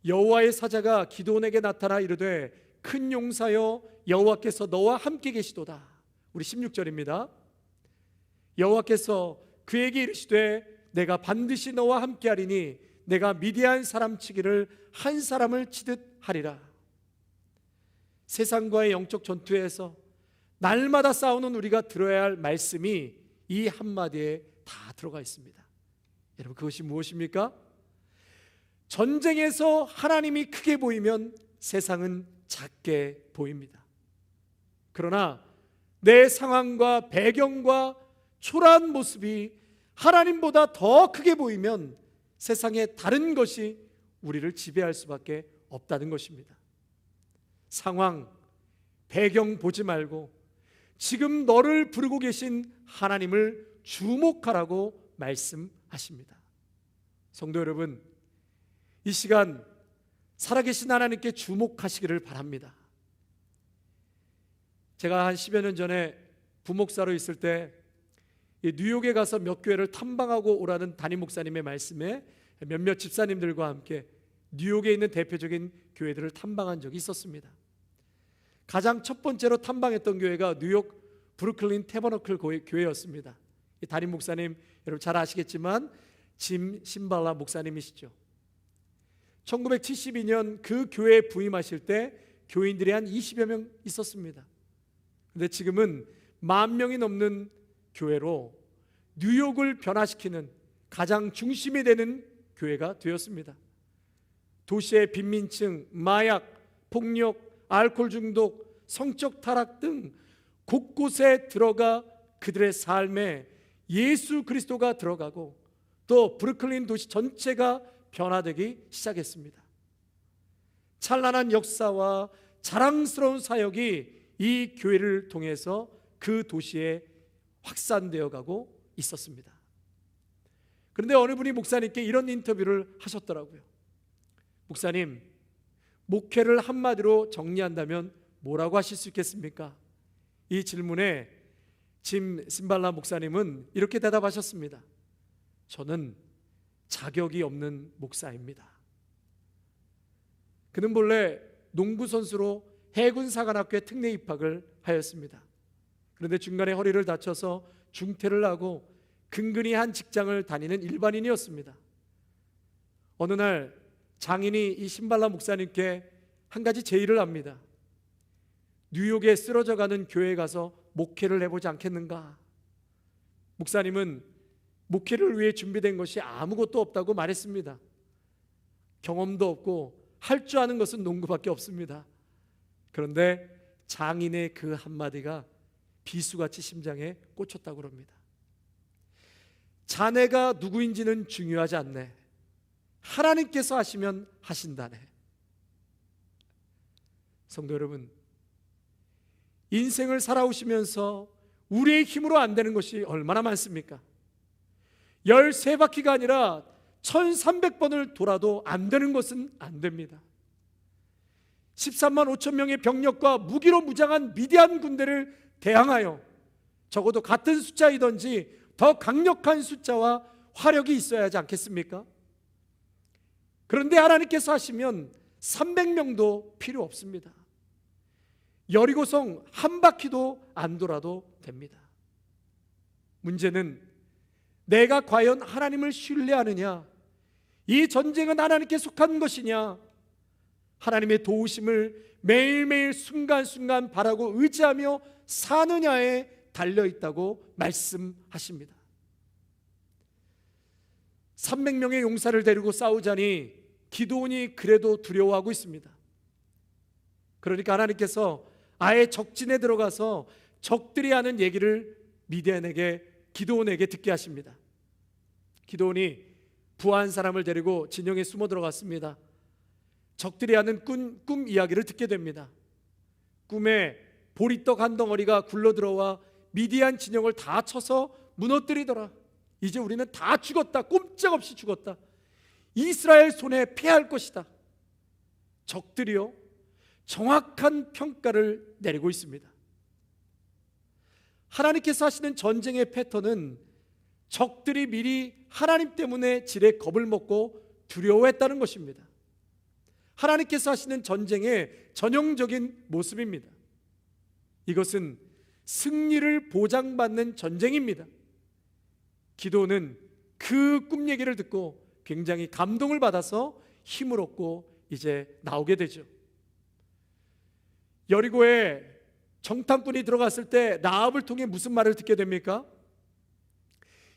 여호와의 사자가 기드온에게 나타나 이르되 큰 용사여 여호와께서 너와 함께 계시도다. 우리 16절입니다. 여호와께서 그에게 이르시되 내가 반드시 너와 함께하리니 내가 미디안 사람 치기를 한 사람을 치듯 하리라. 세상과의 영적 전투에서 날마다 싸우는 우리가 들어야 할 말씀이 이 한마디에 다 들어가 있습니다. 여러분, 그것이 무엇입니까? 전쟁에서 하나님이 크게 보이면 세상은 작게 보입니다. 그러나 내 상황과 배경과 초라한 모습이 하나님보다 더 크게 보이면 세상의 다른 것이 우리를 지배할 수밖에 없다는 것입니다. 상황, 배경 보지 말고 지금 너를 부르고 계신 하나님을 주목하라고 말씀하십니다. 성도 여러분, 이 시간 살아계신 하나님께 주목하시기를 바랍니다. 제가 한 10여 년 전에 부목사로 있을 때 뉴욕에 가서 몇 교회를 탐방하고 오라는 담임 목사님의 말씀에 몇몇 집사님들과 함께 뉴욕에 있는 대표적인 교회들을 탐방한 적이 있었습니다. 가장 첫 번째로 탐방했던 교회가 뉴욕 브루클린 태버너클 교회였습니다. 이 담임 목사님 여러분 잘 아시겠지만 짐 신발라 목사님이시죠. 1972년 그 교회에 부임하실 때 교인들이 한 20여 명 있었습니다. 그런데 지금은 10,000명이 넘는 교회로 뉴욕을 변화시키는 가장 중심이 되는 교회가 되었습니다. 도시의 빈민층, 마약, 폭력, 알코올 중독, 성적 타락 등 곳곳에 들어가 그들의 삶에 예수 그리스도가 들어가고 또 브루클린 도시 전체가 변화되기 시작했습니다. 찬란한 역사와 자랑스러운 사역이 이 교회를 통해서 그 도시에 확산되어 가고 있었습니다. 그런데 어느 분이 목사님께 이런 인터뷰를 하셨더라고요. 목사님, 목회를 한마디로 정리한다면 뭐라고 하실 수 있겠습니까? 이 질문에 짐 신발라 목사님은 이렇게 대답하셨습니다. 저는 자격이 없는 목사입니다. 그는 본래 농구 선수로 해군사관학교에 특례 입학을 하였습니다. 그런데 중간에 허리를 다쳐서 중퇴를 하고 근근히 한 직장을 다니는 일반인이었습니다. 어느 날 장인이 이 신발라 목사님께 한 가지 제의를 합니다. 뉴욕에 쓰러져가는 교회에 가서 목회를 해보지 않겠는가? 목사님은 목회를 위해 준비된 것이 아무것도 없다고 말했습니다. 경험도 없고 할 줄 아는 것은 농구밖에 없습니다. 그런데 장인의 그 한마디가 비수같이 심장에 꽂혔다고 합니다. 자네가 누구인지는 중요하지 않네. 하나님께서 하시면 하신다네. 성도 여러분, 인생을 살아오시면서 우리의 힘으로 안 되는 것이 얼마나 많습니까? 13바퀴가 아니라 1300번을 돌아도 안 되는 것은 안 됩니다. 13만 5천 명의 병력과 무기로 무장한 미디안 군대를 대항하여 적어도 같은 숫자이든지 더 강력한 숫자와 화력이 있어야 하지 않겠습니까? 그런데 하나님께서 하시면 300명도 필요 없습니다. 여리고성 한 바퀴도 안 돌아도 됩니다. 문제는 내가 과연 하나님을 신뢰하느냐, 이 전쟁은 하나님께 속한 것이냐, 하나님의 도우심을 매일매일 순간순간 바라고 의지하며 사느냐에 달려있다고 말씀하십니다. 300명의 용사를 데리고 싸우자니 기드온이 그래도 두려워하고 있습니다. 그러니까 하나님께서 아예 적진에 들어가서 적들이 하는 얘기를 미디안에게 기드온에게 듣게 하십니다. 기드온이 부한 사람을 데리고 진영에 숨어 들어갔습니다. 적들이 하는 꿈 이야기를 듣게 됩니다. 꿈에 보리떡 한 덩어리가 굴러들어와 미디안 진영을 다 쳐서 무너뜨리더라. 이제 우리는 다 죽었다. 꼼짝없이 죽었다. 이스라엘 손에 패할 것이다. 적들이요, 정확한 평가를 내리고 있습니다. 하나님께서 하시는 전쟁의 패턴은 적들이 미리 하나님 때문에 지레 겁을 먹고 두려워했다는 것입니다. 하나님께서 하시는 전쟁의 전형적인 모습입니다. 이것은 승리를 보장받는 전쟁입니다. 기도는 그 꿈 얘기를 듣고 굉장히 감동을 받아서 힘을 얻고 이제 나오게 되죠. 여리고에 정탐꾼이 들어갔을 때 라합을 통해 무슨 말을 듣게 됩니까?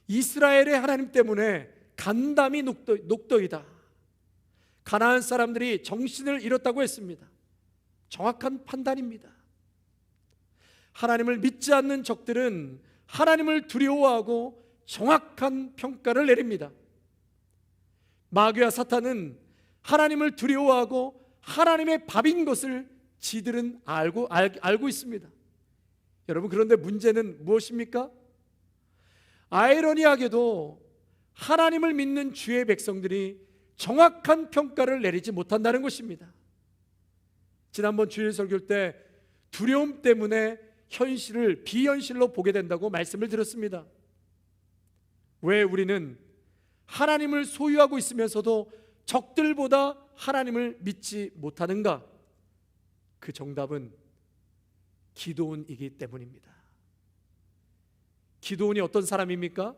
이스라엘의 하나님 때문에 간담이 녹더이다. 가나안 사람들이 정신을 잃었다고 했습니다. 정확한 판단입니다. 하나님을 믿지 않는 적들은 하나님을 두려워하고 정확한 평가를 내립니다. 마귀와 사탄은 하나님을 두려워하고 하나님의 밥인 것을 지들은 알고 있습니다. 여러분, 그런데 문제는 무엇입니까? 아이러니하게도 하나님을 믿는 주의 백성들이 정확한 평가를 내리지 못한다는 것입니다. 지난번 주일 설교 때 두려움 때문에 현실을 비현실로 보게 된다고 말씀을 드렸습니다. 왜 우리는 하나님을 소유하고 있으면서도 적들보다 하나님을 믿지 못하는가? 그 정답은 기드온이기 때문입니다. 기드온이 어떤 사람입니까?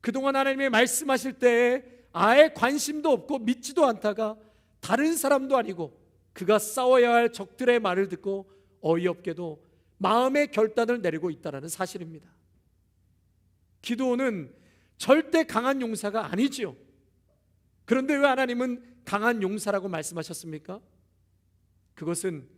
그동안 하나님의 말씀하실 때에 아예 관심도 없고 믿지도 않다가 다른 사람도 아니고 그가 싸워야 할 적들의 말을 듣고 어이없게도 마음의 결단을 내리고 있다는 사실입니다. 기드온은 절대 강한 용사가 아니지요. 그런데 왜 하나님은 강한 용사라고 말씀하셨습니까? 그것은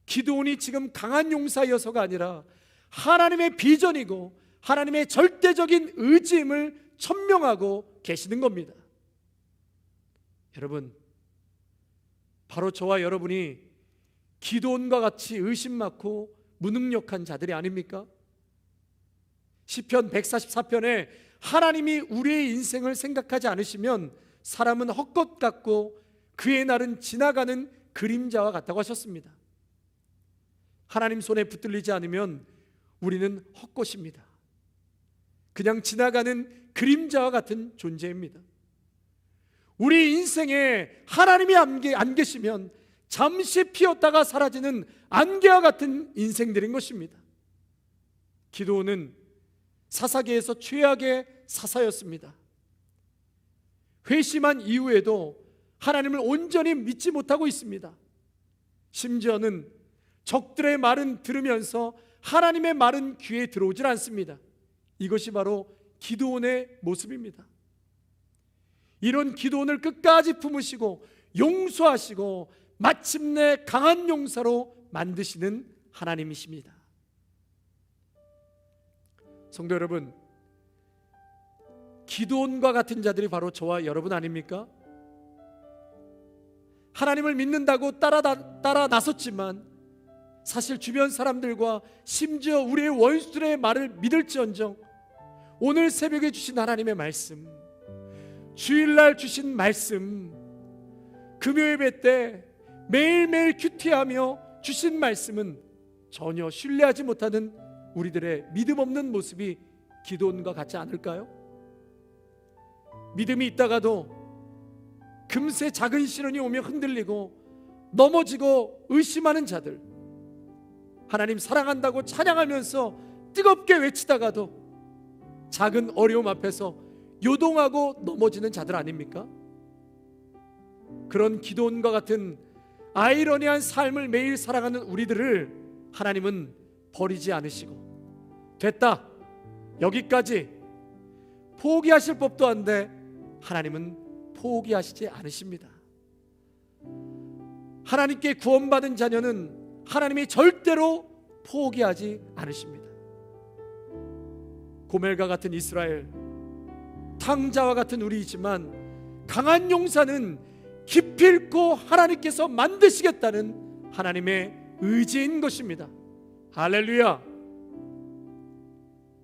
기드온이 지금 강한 용사여서가 아니라 하나님의 비전이고 하나님의 절대적인 의지임을 천명하고 계시는 겁니다. 여러분, 바로 저와 여러분이 기드온과 같이 의심 많고 무능력한 자들이 아닙니까? 시편 144편에 하나님이 우리의 인생을 생각하지 않으시면 사람은 헛것 같고 그의 날은 지나가는 그림자와 같다고 하셨습니다. 하나님 손에 붙들리지 않으면 우리는 헛것입니다. 그냥 지나가는 그림자와 같은 존재입니다. 우리 인생에 하나님이 안 계시면 잠시 피었다가 사라지는 안개와 같은 인생들인 것입니다. 기드온은 사사계에서 최악의 사사였습니다. 회심한 이후에도 하나님을 온전히 믿지 못하고 있습니다. 심지어는 적들의 말은 들으면서 하나님의 말은 귀에 들어오질 않습니다. 이것이 바로 기드온의 모습입니다. 이런 기드온을 끝까지 품으시고 용서하시고 마침내 강한 용사로 만드시는 하나님이십니다. 성도 여러분, 기드온과 같은 자들이 바로 저와 여러분 아닙니까? 하나님을 믿는다고 따라 나섰지만 사실 주변 사람들과 심지어 우리의 원수들의 말을 믿을지언정 오늘 새벽에 주신 하나님의 말씀, 주일날 주신 말씀, 금요예배 때 매일매일 큐티하며 주신 말씀은 전혀 신뢰하지 못하는 우리들의 믿음 없는 모습이 기드온과 같지 않을까요? 믿음이 있다가도 금세 작은 시련이 오면 흔들리고 넘어지고 의심하는 자들, 하나님 사랑한다고 찬양하면서 뜨겁게 외치다가도 작은 어려움 앞에서 요동하고 넘어지는 자들 아닙니까? 그런 기드온과 같은 아이러니한 삶을 매일 살아가는 우리들을 하나님은 버리지 않으시고 됐다, 여기까지, 포기하실 법도 한데 하나님은 포기하시지 않으십니다. 하나님께 구원받은 자녀는 하나님이 절대로 포기하지 않으십니다. 고멜과 같은 이스라엘, 탕자와 같은 우리이지만 강한 용사는 깊이 있고 하나님께서 만드시겠다는 하나님의 의지인 것입니다. 할렐루야.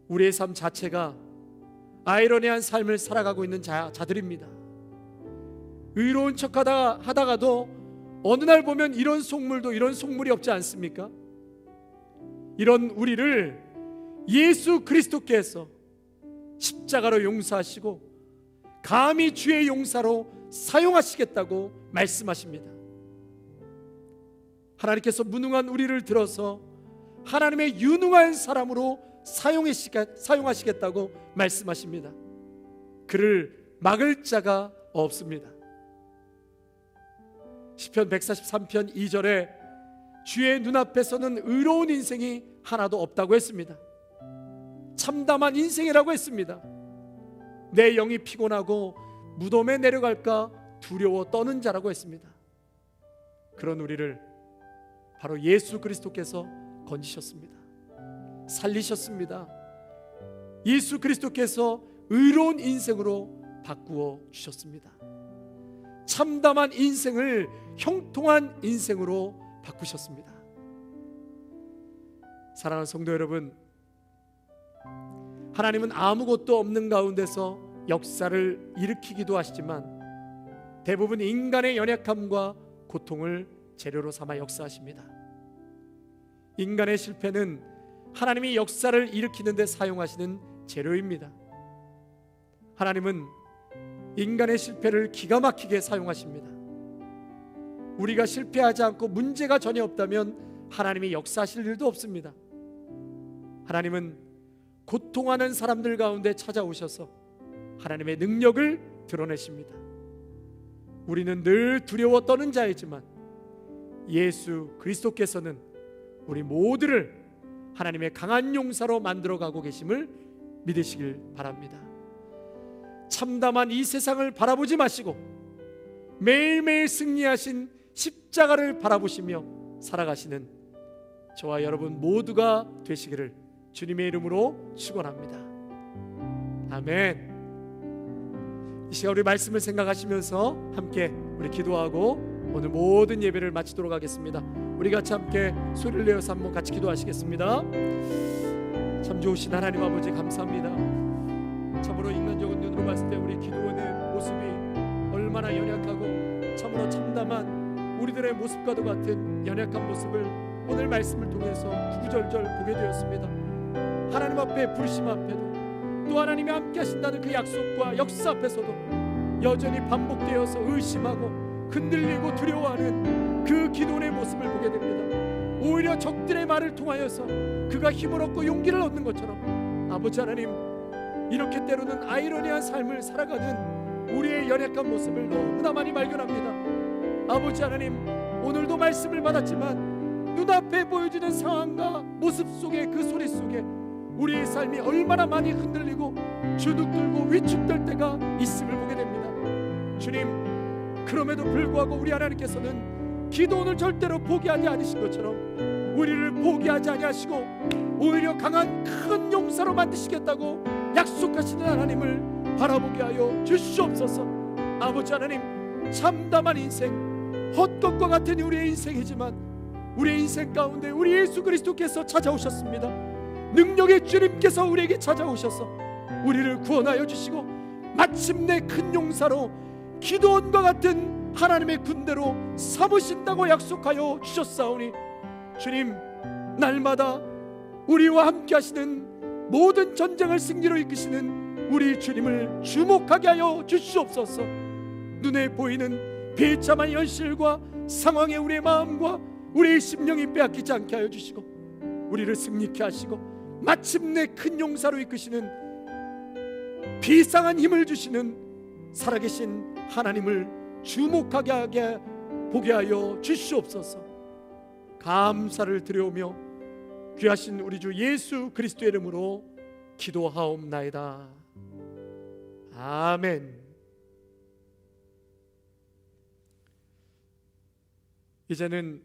우리의 삶 자체가 아이러니한 삶을 살아가고 있는 자들입니다. 의로운 척 하다가도 어느 날 보면 이런 속물도 이런 속물이 없지 않습니까? 이런 우리를 예수 그리스도께서 십자가로 용서하시고 감히 주의 용사로 사용하시겠다고 말씀하십니다. 하나님께서 무능한 우리를 들어서 하나님의 유능한 사람으로 사용하시겠다고 말씀하십니다. 그를 막을 자가 없습니다. 시편 143편 2절에 주의 눈앞에서는 의로운 인생이 하나도 없다고 했습니다. 참담한 인생이라고 했습니다. 내 영이 피곤하고 무덤에 내려갈까 두려워 떠는 자라고 했습니다. 그런 우리를 바로 예수 그리스도께서 건지셨습니다. 살리셨습니다. 예수 그리스도께서 의로운 인생으로 바꾸어 주셨습니다. 참담한 인생을 형통한 인생으로 바꾸셨습니다. 사랑하는 성도 여러분, 하나님은 아무것도 없는 가운데서 역사를 일으키기도 하시지만 대부분 인간의 연약함과 고통을 재료로 삼아 역사하십니다. 인간의 실패는 하나님이 역사를 일으키는 데 사용하시는 재료입니다. 하나님은 인간의 실패를 기가 막히게 사용하십니다. 우리가 실패하지 않고 문제가 전혀 없다면 하나님이 역사하실 일도 없습니다. 하나님은 고통하는 사람들 가운데 찾아오셔서 하나님의 능력을 드러내십니다. 우리는 늘 두려워 떠는 자이지만 예수 그리스도께서는 우리 모두를 하나님의 강한 용사로 만들어가고 계심을 믿으시길 바랍니다. 참담한 이 세상을 바라보지 마시고 매일매일 승리하신 십자가를 바라보시며 살아가시는 저와 여러분 모두가 되시기를 주님의 이름으로 축원합니다. 아멘. 이 시간 우리 말씀을 생각하시면서 함께 우리 기도하고 오늘 모든 예배를 마치도록 하겠습니다. 우리 같이 함께 소리를 내어서 한번 같이 기도하시겠습니다. 참 좋으신 하나님 아버지 감사합니다. 참으로 인간적인 눈으로 봤을 때 우리 기도원의 모습이 얼마나 연약하고 참으로 참담한 우리들의 모습과도 같은 연약한 모습을 오늘 말씀을 통해서 구구절절 보게 되었습니다. 하나님 앞에 부르심 앞에도 또 하나님이 함께 하신다는 그 약속과 역사 앞에서도 여전히 반복되어서 의심하고 흔들리고 두려워하는 그 기도원의 모습을 보게 됩니다. 오히려 적들의 말을 통하여서 그가 힘을 얻고 용기를 얻는 것처럼 아버지 하나님, 이렇게 때로는 아이러니한 삶을 살아가는 우리의 연약한 모습을 너무나 많이 발견합니다. 아버지 하나님, 오늘도 말씀을 받았지만 눈앞에 보여지는 상황과 모습 속에 그 소리 속에 우리의 삶이 얼마나 많이 흔들리고 주눅들고 위축될 때가 있음을 보게 됩니다. 주님, 그럼에도 불구하고 우리 하나님께서는 기도원을 절대로 포기하지 않으신 것처럼 우리를 포기하지 아니하시고 오히려 강한 큰 용사로 만드시겠다고 약속하시는 하나님을 바라보게 하여 주시옵소서. 아버지 하나님, 참담한 인생, 헛것과 같은 우리의 인생이지만 우리의 인생 가운데 우리 예수 그리스도께서 찾아오셨습니다. 능력의 주님께서 우리에게 찾아오셔서 우리를 구원하여 주시고 마침내 큰 용사로 기도원과 같은 하나님의 군대로 삼으신다고 약속하여 주셨사오니 주님, 날마다 우리와 함께 하시는 모든 전쟁을 승리로 이끄시는 우리 주님을 주목하게 하여 주시옵소서. 눈에 보이는 비참한 현실과 상황에 우리의 마음과 우리의 심령이 빼앗기지 않게 하여 주시고 우리를 승리케 하시고 마침내 큰 용사로 이끄시는 비상한 힘을 주시는 살아계신 하나님을 주목하게 하게 보게 하여 주시옵소서. 감사를 드려오며 귀하신 우리 주 예수 그리스도의 이름으로 기도하옵나이다. 아멘. 이제는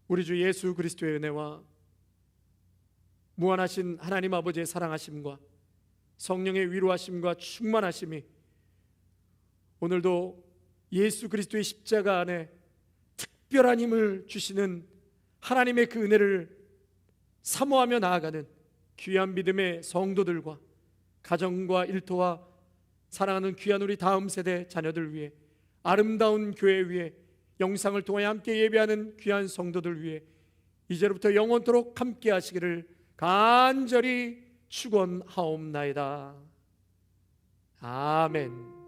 우리 주 예수 그리스도의 은혜와 무한하신 하나님 아버지의 사랑하심과 성령의 위로하심과 충만하심이 오늘도 예수 그리스도의 십자가 안에 특별한 힘을 주시는 하나님의 그 은혜를 사모하며 나아가는 귀한 믿음의 성도들과 가정과 일터와 사랑하는 귀한 우리 다음 세대 자녀들 위해, 아름다운 교회 위해, 영상을 통해 함께 예배하는 귀한 성도들 위해 이제로부터 영원토록 함께 하시기를 간절히 축원하옵나이다. 아멘.